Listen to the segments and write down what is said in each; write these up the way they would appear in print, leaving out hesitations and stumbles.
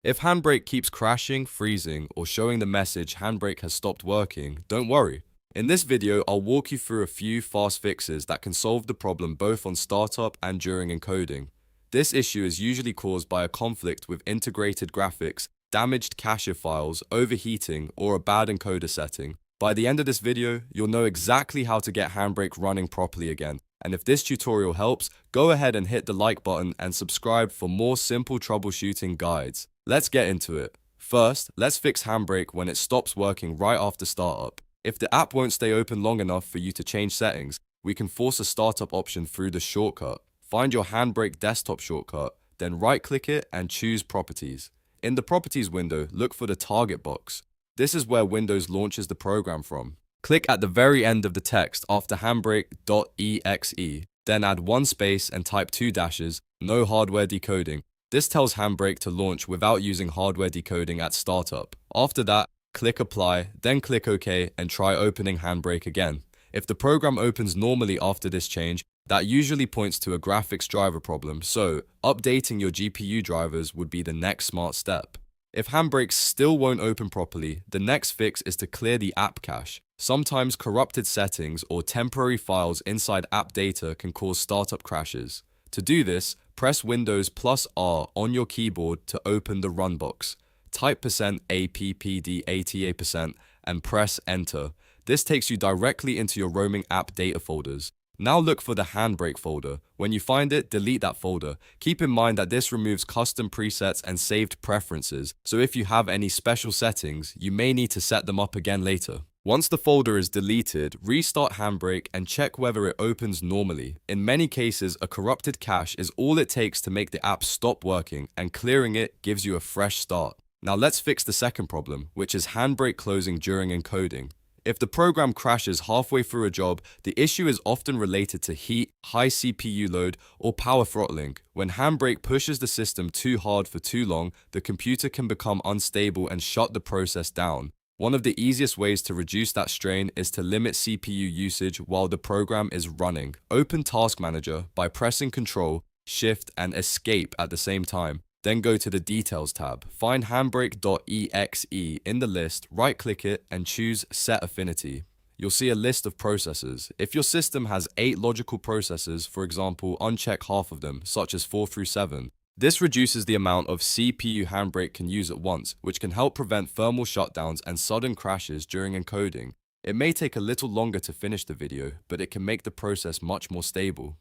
If HandBrake keeps crashing, freezing, or showing the message HandBrake has stopped working, don't worry. In this video, I'll walk you through a few fast fixes that can solve the problem both on startup and during encoding. This issue is usually caused by a conflict with integrated graphics, damaged cache files, overheating, or a bad encoder setting. By the end of this video, you'll know exactly how to get HandBrake running properly again. And if this tutorial helps, go ahead and hit the like button and subscribe for more simple troubleshooting guides. Let's get into it. First, let's fix HandBrake when it stops working right after startup. If the app won't stay open long enough for you to change settings, we can force a startup option through the shortcut. Find your HandBrake desktop shortcut, then right-click it and choose Properties. In the Properties window, look for the target box. This is where Windows launches the program from. Click at the very end of the text after handbrake.exe, then add one space and type 2 dashes, no hardware decoding. This tells HandBrake to launch without using hardware decoding at startup. After that, click Apply, then click OK and try opening HandBrake again. If the program opens normally after this change, that usually points to a graphics driver problem, so updating your GPU drivers would be the next smart step. If HandBrake still won't open properly, the next fix is to clear the app cache. Sometimes corrupted settings or temporary files inside AppData can cause startup crashes. To do this, press Windows plus R on your keyboard to open the run box. Type %appdata% and press Enter. This takes you directly into your roaming app data folders. Now look for the HandBrake folder. When you find it, delete that folder. Keep in mind that this removes custom presets and saved preferences, so if you have any special settings, you may need to set them up again later. Once the folder is deleted, restart HandBrake and check whether it opens normally. In many cases, a corrupted cache is all it takes to make the app stop working, and clearing it gives you a fresh start. Now let's fix the second problem, which is HandBrake closing during encoding. If the program crashes halfway through a job, the issue is often related to heat, high CPU load, or power throttling. When HandBrake pushes the system too hard for too long, the computer can become unstable and shut the process down. One of the easiest ways to reduce that strain is to limit CPU usage while the program is running. Open Task Manager by pressing Ctrl, Shift, and Escape at the same time. Then go to the Details tab. Find handbrake.exe in the list, right-click it, and choose Set Affinity. You'll see a list of processors. If your system has 8 logical processors, for example, uncheck half of them, such as 4 through 7. This reduces the amount of CPU HandBrake can use at once, which can help prevent thermal shutdowns and sudden crashes during encoding. It may take a little longer to finish the video, but it can make the process much more stable.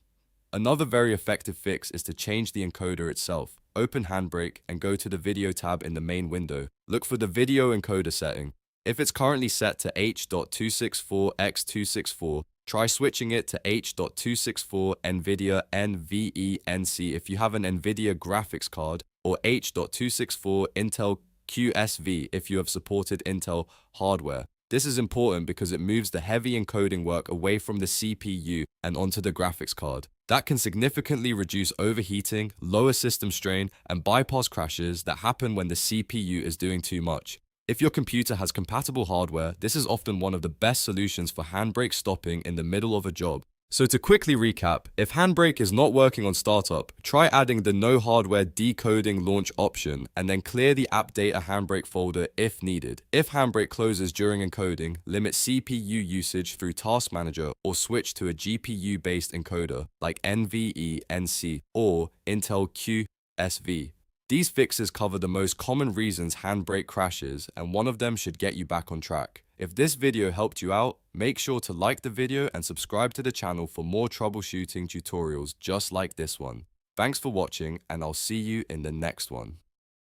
Another very effective fix is to change the encoder itself. Open HandBrake and go to the Video tab in the main window. Look for the Video encoder setting. If it's currently set to H.264x264, try switching it to H.264 NVIDIA NVENC if you have an NVIDIA graphics card, or H.264 Intel QSV if you have supported Intel hardware. This is important because it moves the heavy encoding work away from the CPU and onto the graphics card. That can significantly reduce overheating, lower system strain, and bypass crashes that happen when the CPU is doing too much. If your computer has compatible hardware, this is often one of the best solutions for HandBrake stopping in the middle of a job. So to quickly recap, if HandBrake is not working on startup, try adding the No Hardware Decoding Launch option and then clear the AppData HandBrake folder if needed. If HandBrake closes during encoding, limit CPU usage through Task Manager or switch to a GPU-based encoder like NVENC or Intel QSV. These fixes cover the most common reasons HandBrake crashes, and one of them should get you back on track. If this video helped you out, make sure to like the video and subscribe to the channel for more troubleshooting tutorials just like this one. Thanks for watching, and I'll see you in the next one.